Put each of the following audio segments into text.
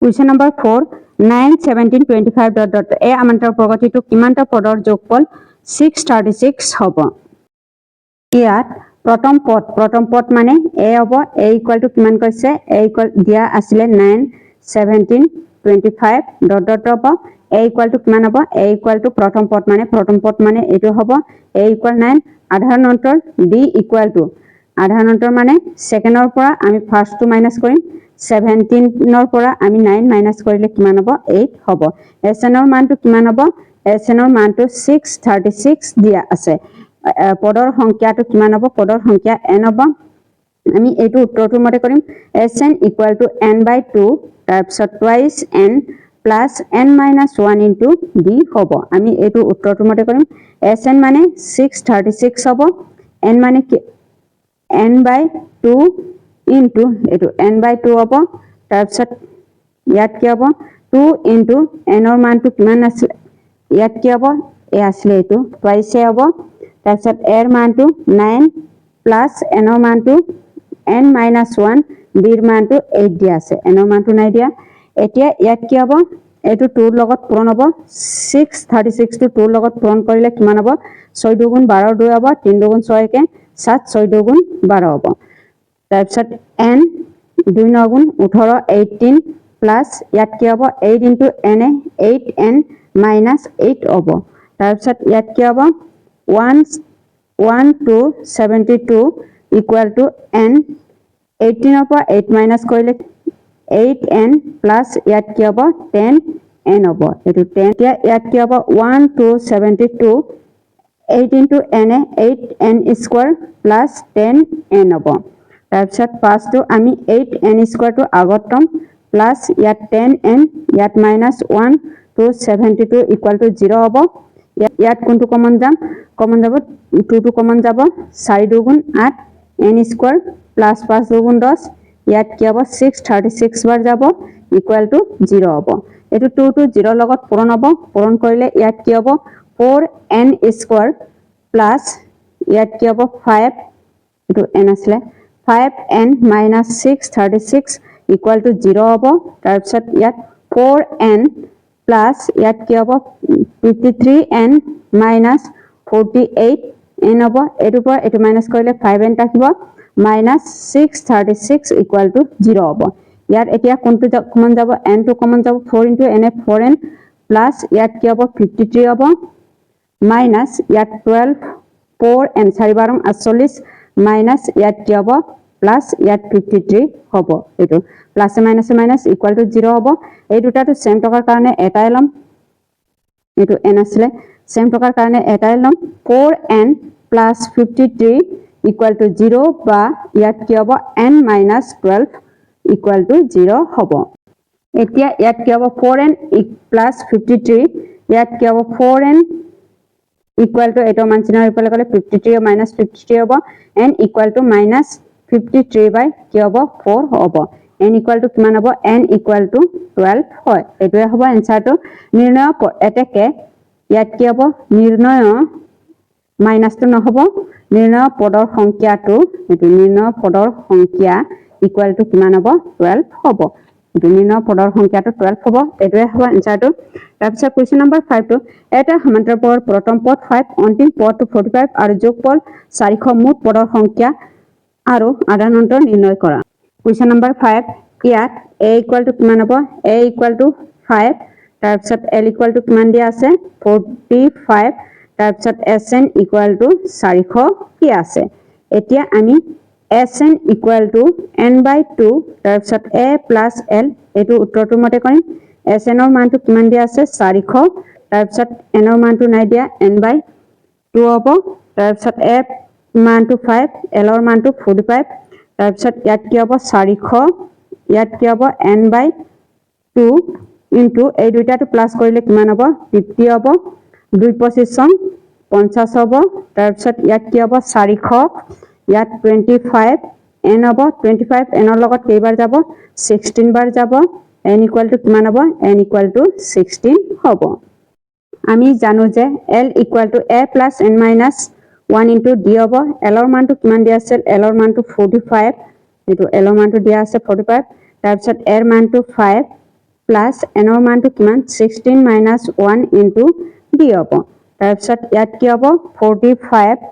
Question number 4, 9, 17, 25 dot dot a আমান্তৰ প্ৰগতিটো কিমানটা পদৰ যোগফল 636 হ'ব ইয়াত প্ৰথম পদ মানে a হ'ব a ইকুয়াল টু কিমান কৈছে a ইকুয়াল দিয়া আছিলে 9 17 25 dot dot হ'ব a ইকুয়াল টু কিমান হ'ব a ইকুয়াল টু প্ৰথম পদ মানে এটো হ'ব a ইকুয়াল 9 আধাৰ অন্তৰ d ইকুয়াল টু আধাৰ অন্তৰ মানে সেকেন্ডৰ পৰা আমি ফাৰ্স্টটো মাইনাস কৰিম 17 ৰ পৰা আমি 9 মাইনাস কৰিলে কিমান হ'ব 8 হ'ব sn ৰ মানটো কিমান হ'ব sn ৰ মানটো 636 দিয়া আছে পদৰ সংখ্যাটো কিমান হ'ব পদৰ সংখ্যা n হ'ব আমি এটো উত্তৰটোৰ মতে কৰিম sn ইকুয়াল টু n/2 তাৰ পিছত twice n plus n minus 1 into d হ'ব আমি এটো উত্তৰটোৰ মতে কৰিম sn মানে 636 হ'ব n মানে n/2 into এটো n/2 হ'ব তাৰ পিছত ইয়াত কি হ'ব 2 into n ৰ মানটো কিমান আছে ইয়াত কি হ'ব এ আসলে এটো টুৱাইসে হ'ব তাৰ পিছত a ৰ মানটো 9 প্লাস n ৰ মানটো n minus 1 d ৰ মানটো 8 দিয়া আছে n ৰ মানটো নাই দিয়া এতিয়া ইয়াত কি হ'ব এটো 2 ৰ লগত পূৰণ হ'ব 636 টো 2 ৰ লগত পূৰণ কৰিলে কিমান হ'ব 6 দুগুণ 12 2 হ'ব 3 দুগুণ 6 কে 7 6 দুগুণ 12 হ'ব তাৰ পিছত n 2 9 গুণ 18 18 প্লাস ইয়াত কি হ'ব 8 into n 8n minus 8 হ'ব তাৰ পিছত ইয়াত কি হ'ব 1 to 72 equal to n 18 ৰ পৰা 8 minus কৰিলে 8n plus ইয়াত কি হ'ব 10n হ'ব এটো 10 এতিয়া ইয়াত কি হ'ব 1 to 72 8 into n 8n square plus 10n হ'ব তাৰ পিছত পাঁচটো আমি 8n square টো আগত টম প্লাস ইয়াত 10n ইয়াত minus 1 to 72 equal to 0 হ'ব ইয়াত কোনটো কমন যাব 2 টো কমন যাব 4 দুগুণ 8 n স্কয়ার প্লাস 5 দুগুণ 10 ইয়াত কি হ'ব 636 বাৰ যাব ইকুয়াল টু 0 হ'ব এটো 2 টো 0 লগত পূৰণ হ'ব পূৰণ কৰিলে ইয়াত কি হ'ব 4n স্কয়ার প্লাস ইয়াত কি হ'ব 5 এটো n আসলে 5n minus 636 equal to 0 হ'ব তাৰ পিছত ইয়াত 4n plus ইয়াত কি হ'ব 53n minus 48n হ'ব এটো পৰা এটো মাইনাস কৰিলে 5n থাকিব minus 636 equal to 0 হ'ব ইয়াত এতিয়া কোনটো কমন যাব n টো কমন যাব 4 into n 4n plus ইয়াত কি হ'ব 53 হ'ব minus ইয়াত 12 4n 4 বাৰং 48 minus ইয়াত কি হ'ব plus ইয়াত 53 হ'ব এটো plus minus minus equal to 0 হ'ব এই দুটাটো সেম টকাৰ কাৰণে এটাই লম এটো n আসলে সেম টকাৰ কাৰণে এটাই লম 4n plus 53 equal to 0 বা ইয়াত কি হ'ব n minus 12 equal to 0 হ'ব এতিয়া ইয়াত কি হ'ব 4n plus 53 ইয়াত কি হ'ব 4n equal to এটো মানচিনৰ ইফালে গলে 53 minus 53 হ'ব n equal to minus 53 by কি হ'ব 4 হ'ব n equal to কিমান হ'ব n equal to 12 হয় এটোৱে হ'ব এনসাৰটো নিৰ্ণয় এতেকে ইয়াত কি হ'ব নিৰ্ণয় মাইনাস তো নহব নিৰ্ণয় পদৰ সংখ্যাটো এটো নিৰ্ণয় পদৰ সংখ্যা equal to কিমান হ'ব 12 হ'ব এটো নিৰ্ণয় পদৰ সংখ্যাটো 12 হ'ব এটোৱে হ'ব এনসাৰটো তাৰ পিছত কোৱেশ্চন নম্বৰ 5 টো এটা সমান্তৰাল পদৰ প্ৰথম পদ 5 অন্তিম পদটো 45 আৰু যোগফল 400 মুঠ পদৰ সংখ্যা আৰু আধাৰ অন্তৰ নিৰ্ণয় কৰা কোৱেশ্চন নম্বৰ 5 ইয়াত a equal to কিমান হ'ব a equal to 5 তাৰ পিছত l equal to কিমান দিয়া আছে 45 তাৰ পিছত sn equal to 400 কি আছে এতিয়া আমি sn equal to n/2 তাৰ পিছত a plus l এটো উত্তৰটোৰ মতে কৰিম sn ৰ মানটো কিমান দিয়া আছে 400 তাৰ পিছত n ৰ মানটো নাই দিয়া n/2 হ'ব তাৰ পিছত a মানটো 5 l ৰ মানটো 45 তাৰ পিছত ইয়াত কি হ'ব 400 ইয়াত কি হ'ব n/2 into এই দুইটাটো প্লাস কৰিলে কিমান হ'ব 50 হ'ব 2 25 50 হ'ব তাৰ পিছত ইয়াত কি হ'ব 400 ইয়াত 25 n হ'ব 25 n ৰ লগত কেইবাৰ যাব 16 বাৰ যাব n equal to কিমান হ'ব n equal to 16 হ'ব আমি জানো যে l equal to a plus n minus 1 into d হ'ব l ৰ মানটো কিমান দিয়া আছে l ৰ মানটো 45 এটো l ৰ মানটো দিয়া আছে 45 তাৰ পিছত r মানটো 5 প্লাছ এনৰ মানটো কিমান 16 মাইনাছ 1 ইনটু ডি হ'ব তাৰপিছত ইয়াত কি হ'ব 45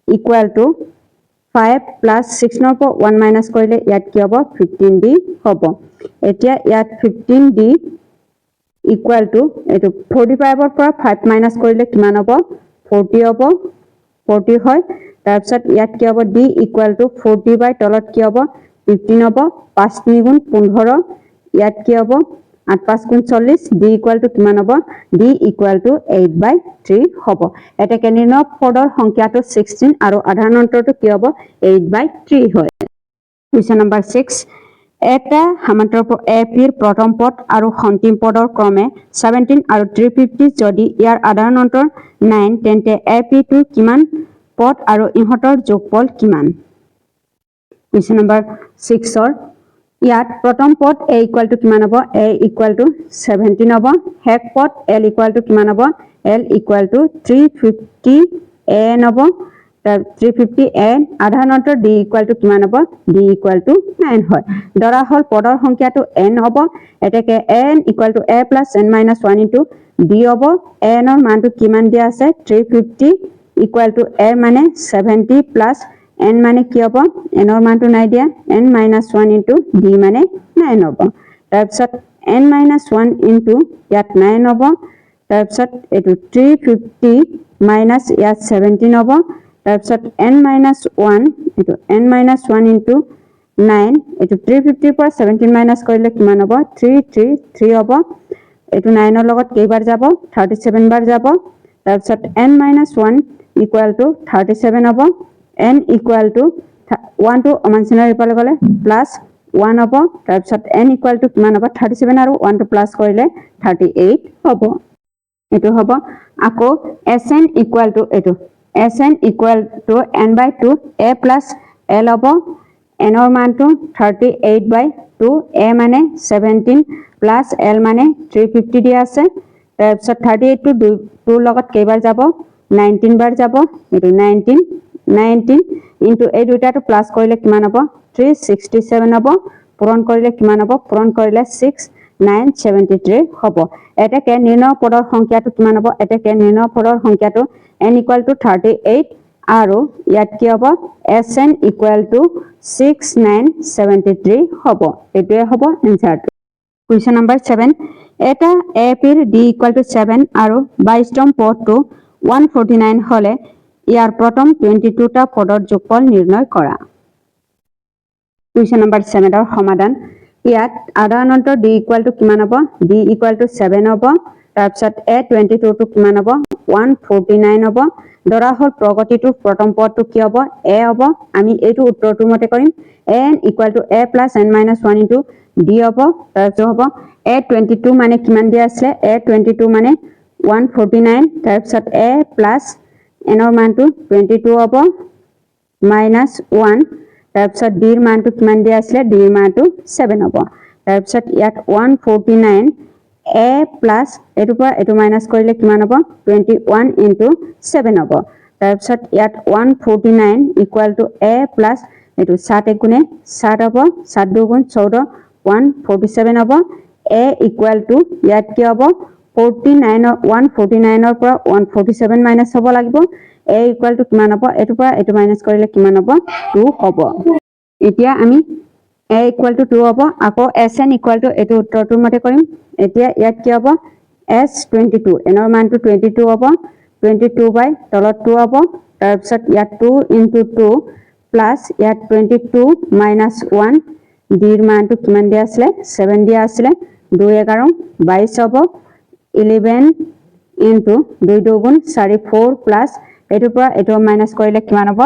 ইকুৱেল টু 5 প্লাছ 6 নৰ পৰা 1 মাইনাছ কৰিলে ইয়াত কি হ'ব 15d হ'ব এতিয়া ইয়াত 15d ইকুৱেল টু এটো 45 ৰ পৰা 5 মাইনাছ কৰিলে কিমান হ'ব 40 হ'ব 40 হয় তাৰপিছত ইয়াত কি হ'ব d ইকুৱেল টু 40 বাই তলত কি হ'ব 15 হ'ব 5 3 গুণ 15 ইয়াত কি হ'ব 8 5 গুণ 40 d ইকুৱেল টু কিমান হ'ব d ইকুৱেল টু 8 বাই 3 হ'ব এটা কেনিনৰ পদৰ সংখ্যাটো 16 আৰু আধাৰ অন্তৰটো কি হ'ব 8 বাই 3 হয় কুৱেশ্যন নম্বৰ 6 এটা সমান্তৰাল এপিৰ প্ৰথম পদ আৰু অন্তিম পদৰ ক্ৰমে 17 আৰু 350 যদি ইয়াৰ আধাৰ অন্তৰ 9 তেন্তে এপিটোৰ কিমান পদ আৰু ইহঁতৰ যোগফল কিমান কুৱেশ্যন নম্বৰ 6 ৰ ইয়াত প্ৰথম পদ a ইকুৱেল টু কিমান হ'ব a ইকুৱেল টু 17 হ'ব হেক পদ l ইকুৱেল টু কিমান হ'ব l ইকুৱেল টু 350 n হ'ব 350 n আধাৰ অন্তৰ d ইকুৱেল টু কিমান হ'ব d ইকুৱেল টু 9 হয় ধৰা হল পদৰ সংখ্যাটো n হ'ব এটাকে n equal to a plus n minus 1 into d হ'ব n ৰ মানটো কিমান দিয়া আছে 350 ইকুৱেল টু a মানে 70 প্লাছ n মানে কি হ'ব n ৰ মানটো নাই দিয়া n মাইনাছ 1 ইনটু d মানে 9 হ'ব তাৰপিছত n মাইনাছ 1 ইনটু ইয়াত 9 হ'ব তাৰপিছত এটো 350 মাইনাছ ইয়াত 17 হ'ব তাৰপিছত n মাইনাছ 1 এটো n মাইনাছ 1 ইনটু 9 এটো 350 পৰা 17 মাইনাছ কৰিলে কিমান হ'ব 333 হ'ব এটো 9 ৰ লগত কেইবাৰ যাব 37 বাৰ যাব তাৰপিছত n মাইনাছ 1 ইকুৱেল টু 37 হ'ব n ইকুৱেল টু 1 টু অমানচিনাৰ ইপালে গলে প্লাছ 1 হ'ব তাৰপিছত n ইকুৱেল টু কিমান হ'ব 37 আৰু 1 টু প্লাছ কৰিলে 38 হ'ব এটো হ'ব আকৌ sn ইকুৱেল টু এটো sn equal to n by 2 a plus l হ'ব n ৰ মানটো 38 বাই 2 a মানে 17 প্লাছ l মানে 350 দিয়া আছে তাৰপিছত 38 টু 2 লগত কেইবাৰ যাব 19 বাৰ যাব এটো 19 ইনটু এই দুটাটো প্লাছ কৰিলে কিমান হ'ব 367 হ'ব পূৰণ কৰিলে কিমান হ'ব পূৰণ কৰিলে 6973 হ'ব এটাকে নিৰ্ণয় পদৰ সংখ্যাটো কিমান হ'ব এটাকে নিৰ্ণয় পদৰ সংখ্যাটো n ইকুৱেল টু 38 আৰু ইয়াত কি হ'ব sn ইকুৱেল টু 6973 হ'ব এটোৱে হ'ব এনসাৰটো কুৱেশ্যন নম্বৰ 7 এটা এপিৰ d ইকুৱেল টু 7 আৰু 22তম পদটো 149 হলে ইয়াৰ প্ৰথম 22টা পদৰ যোগফল নিৰ্ণয় কৰা কুৱেশ্যন নম্বৰ 7 ৰ সমাধান ইয়াত আধাৰ অন্তৰ d ইকুৱেল টু কিমান হ'ব d ইকুৱেল টু 7 হ'ব তাৰপিছত a 22 টো কিমান হ'ব 149 হ'ব ধৰা হল প্ৰগতিটোৰ প্ৰথম পদটো কি হ'ব a হ'ব আমি এইটো উত্তৰটো মতে কৰিম n equal to a plus n minus 1 into d হ'ব তাৰপিছত হ'ব a 22 মানে কিমান দিয়া আছে a 22 মানে 149 তাৰপিছত a প্লাছ n ৰ মানটো 22 হ'ব মাইনাছ 1 তাৰপিছত d ৰ মানটো কিমান দিয়া আছে d ৰ মানটো 7 হ'ব তাৰপিছত ইয়াত 149 a প্লাছ এটো পৰা এটো মাইনাছ কৰিলে কিমান হ'ব 21 ইনটু 7 হ'ব তাৰপিছত ইয়াত 149 ইকুৱেল টু a প্লাছ এটো 7 গুণে 7 হ'ব 7 2 গুণ 14 147 হ'ব a ইকুৱেল টু ইয়াত কি হ'ব 149 ৰ পৰা 147 মাইনাছ হ'ব লাগিব a ইকুৱেল টু কিমান হ'ব এটো পৰা এটো মাইনাছ কৰিলে কিমান হ'ব 2 হ'ব এতিয়া আমি a ইকুৱেল টু 2 হ'ব আকৌ sn ইকুৱেল টু এটো উত্তৰটোৰ মতে কৰিম এতিয়া ইয়াত কি হ'ব s22 n ৰ মানটো 22 হ'ব 22 বাই তলত 2 হ'ব তাৰপিছত ইয়াত 2 ইনটু 2 প্লাছ ইয়াত 22 মাইনাছ 1 d ৰ মানটো কিমান দিয়া আছে 7 দিয়া আছে 2 11 22 হ'ব 11 ইনটু 2 2 গুণ 4 4 প্লাছ এটো পৰা এটো মাইনাছ কৰিলে কিমান হ'ব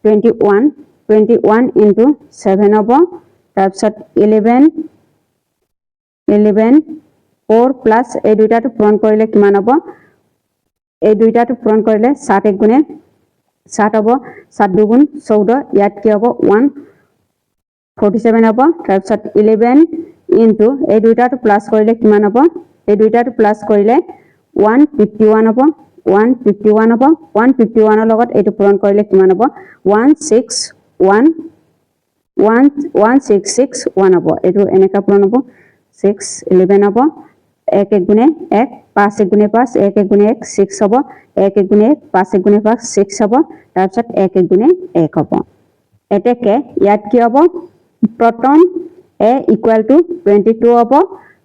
21 ইনটু 7 হ'ব তাৰপিছত 11 4 প্লাছ এই দুটাটো পূৰণ কৰিলে কিমান হ'ব এই দুটাটো পূৰণ কৰিলে 7 1 গুণে 7 হ'ব 7 2 গুণ 14 ইয়াত কি হ'ব 147 হ'ব তাৰপিছত 11 ইনটু এই দুটাটো প্লাছ কৰিলে কিমান হ'ব এই দুটাটো প্লাছ কৰিলে 151 হ'ব 151 হ'ব 151 ৰ লগত এটো পূৰণ কৰিলে কিমান হ'ব 1661 হ'ব এটো এনেকা পূৰণ হ'ব 6 11 হ'ব 1 1 গুণে 1 5 1 গুণে 5 1 1 গুণে 1 6 হ'ব 1 1 গুণে 5 1 গুণে 5 6 হ'ব তাৰপিছত 1 1 গুণে 1 হ'ব এতেকে ইয়াত কি হ'ব proton a equal to 22 হ'ব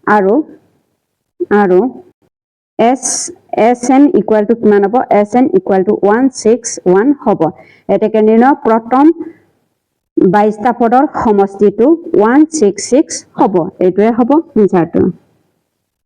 আৰু Sn equal to কিমান হ'ব Sn equal to 161 হ'ব এতেকে নিৰ্ণয় proton 22টা পদৰ সমষ্টিটো 166 হ'ব এইটোৱে হ'ব আনসাৰটো